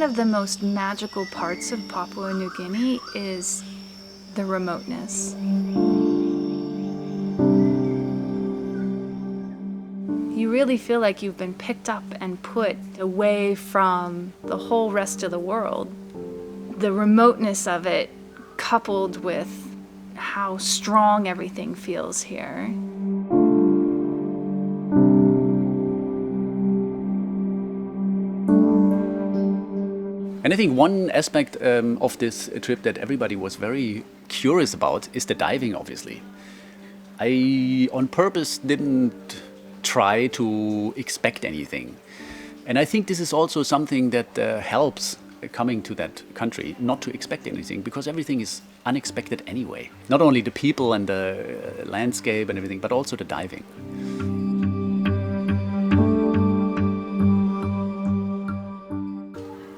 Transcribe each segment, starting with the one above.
of the most magical parts of Papua New Guinea is the remoteness. You really feel like you've been picked up and put away from the whole rest of the world. The remoteness of it, coupled with how strong everything feels here. And I think one aspect of this trip that everybody was very curious about is the diving, obviously. I, on purpose, didn't try to expect anything. And I think this is also something that helps coming to that country, not to expect anything, because everything is unexpected anyway. Not only the people and the landscape and everything, but also the diving.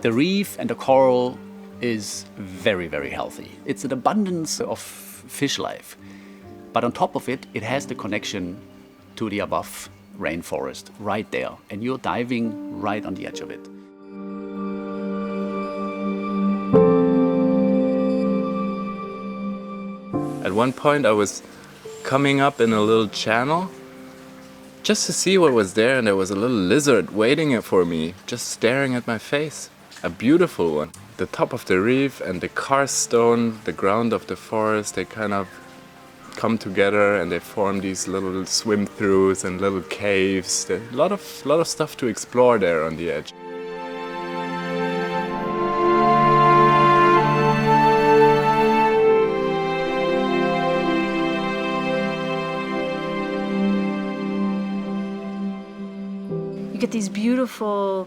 The reef and the coral is very, very healthy. It's an abundance of fish life. But on top of it, it has the connection to the above rainforest right there. And you're diving right on the edge of it. At one point I was coming up in a little channel just to see what was there, and there was a little lizard waiting for me, just staring at my face. A beautiful one. The top of the reef and the karst stone, the ground of the forest, they kind of come together and they form these little swim-throughs and little caves. There's a lot of stuff to explore there on the edge. You get these beautiful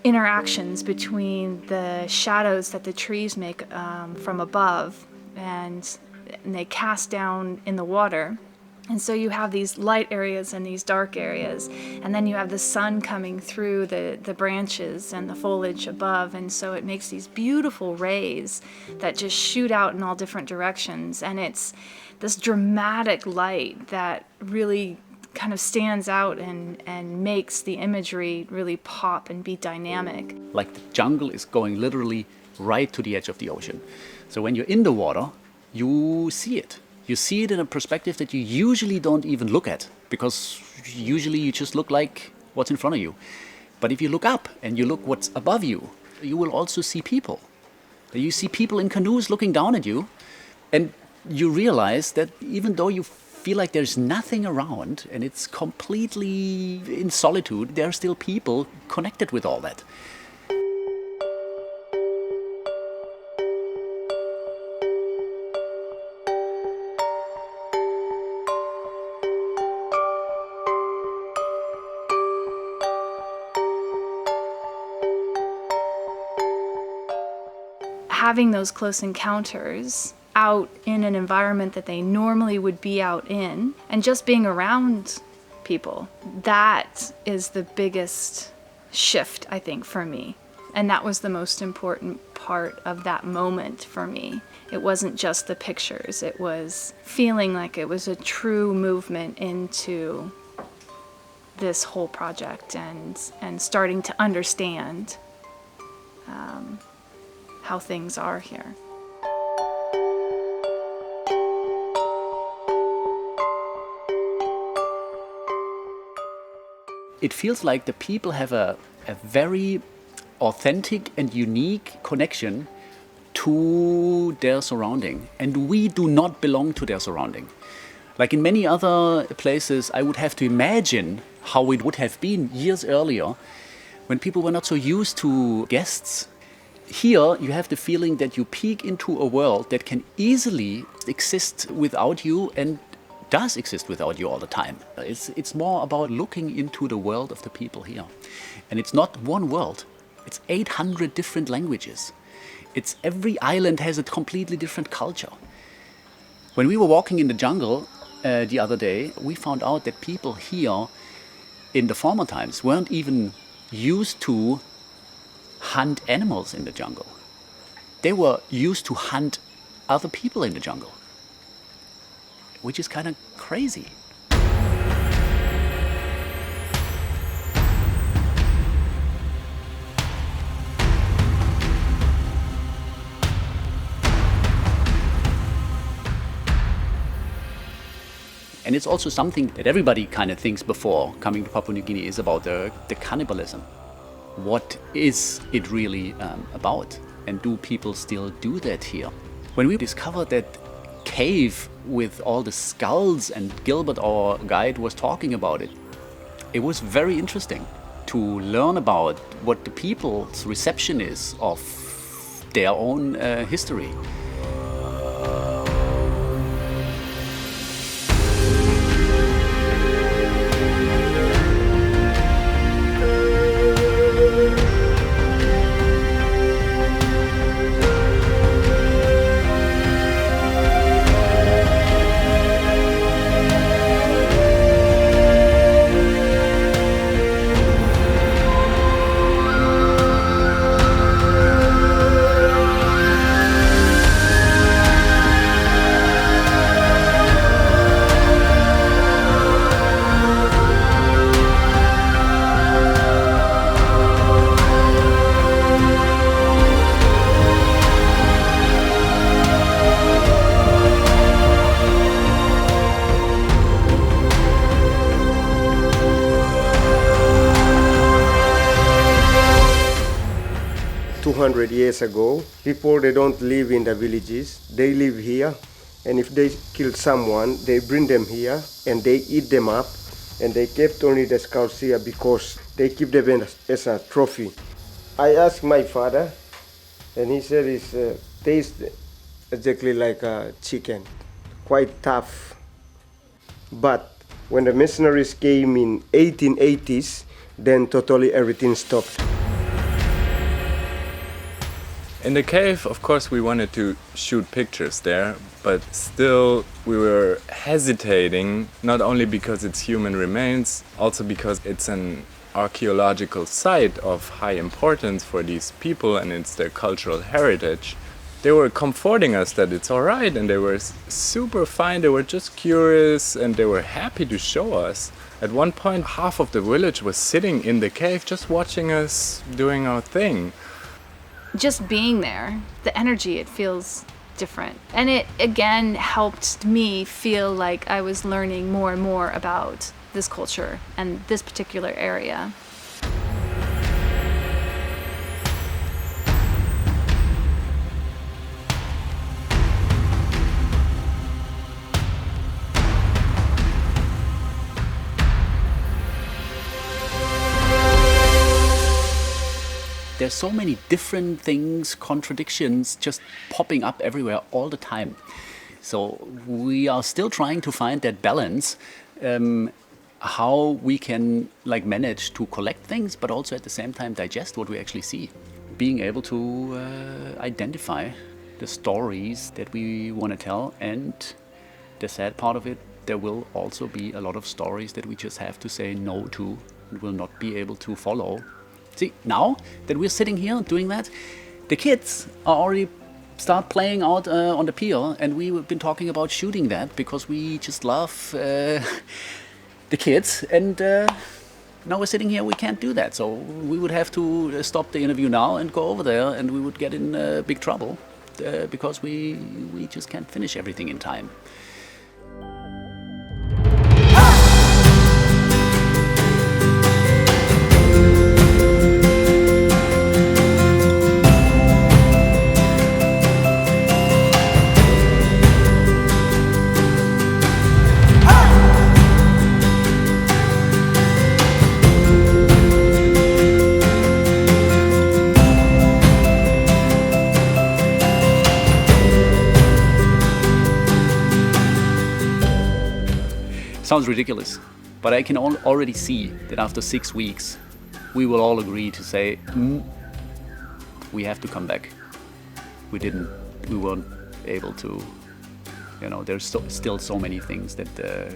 interactions between the shadows that the trees make from above and they cast down in the water. And so you have these light areas and these dark areas, and then you have the sun coming through the branches and the foliage above, and so it makes these beautiful rays that just shoot out in all different directions. And it's this dramatic light that really kind of stands out and makes the imagery really pop and be dynamic. Like the jungle is going literally right to the edge of the ocean. So when you're in the water, you see it. You see it in a perspective that you usually don't even look at, because usually you just look like what's in front of you. But if you look up and you look what's above you, you will also see people. You see people in canoes looking down at you, and you realize that even though you feel like there's nothing around and it's completely in solitude, there are still people connected with all that. Having those close encounters out in an environment that they normally would be out in, and just being around people, that is the biggest shift, I think, for me. And that was the most important part of that moment for me. It wasn't just the pictures, it was feeling like it was a true movement into this whole project and starting to understand how things are here. It feels like the people have a very authentic and unique connection to their surrounding, and we do not belong to their surrounding. Like in many other places, I would have to imagine how it would have been years earlier when people were not so used to guests. Here you have the feeling that you peek into a world that can easily exist without you and does exist without you all the time. It's more about looking into the world of the people here. And it's not one world, it's 800 different languages. It's every island has a completely different culture. When we were walking in the jungle the other day, we found out that people here in the former times weren't even used to hunt animals in the jungle. They were used to hunt other people in the jungle, which is kind of crazy. And it's also something that everybody kind of thinks before coming to Papua New Guinea is about the cannibalism. What is it really about? And do people still do that here? When we discovered that cave with all the skulls, and Gilbert, our guide, was talking about it, it was very interesting to learn about what the people's reception is of their own history. Years ago, people, they don't live in the villages, they live here, and if they kill someone, they bring them here and they eat them up, and they kept only the skulls here because they keep them as a trophy. I asked my father, and he said it tastes exactly like a chicken, quite tough. But when the missionaries came in 1880s, then totally everything stopped. In the cave, of course, we wanted to shoot pictures there, but still we were hesitating, not only because it's human remains, also because it's an archaeological site of high importance for these people and it's their cultural heritage. They were comforting us that it's all right, and they were super fine. They were just curious and they were happy to show us. At one point, half of the village was sitting in the cave just watching us doing our thing. Just being there, the energy, it feels different. And it again helped me feel like I was learning more and more about this culture and this particular area. There's so many different things, contradictions just popping up everywhere all the time. So we are still trying to find that balance, how we can manage to collect things, but also at the same time digest what we actually see. Being able to identify the stories that we want to tell, and the sad part of it, there will also be a lot of stories that we just have to say no to and will not be able to follow. See, now that we're sitting here doing that, the kids are already start playing out on the pier, and we've been talking about shooting that because we just love the kids, and now we're sitting here, we can't do that. So we would have to stop the interview now and go over there, and we would get in big trouble because we just can't finish everything in time. Sounds ridiculous, but I can already see that after 6 weeks, we will all agree to say, we have to come back. We weren't able to, there's still so many things that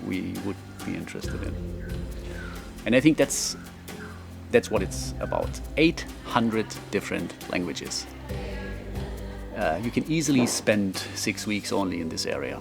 we would be interested in. And I think that's what it's about. 800 different languages. You can easily spend 6 weeks only in this area.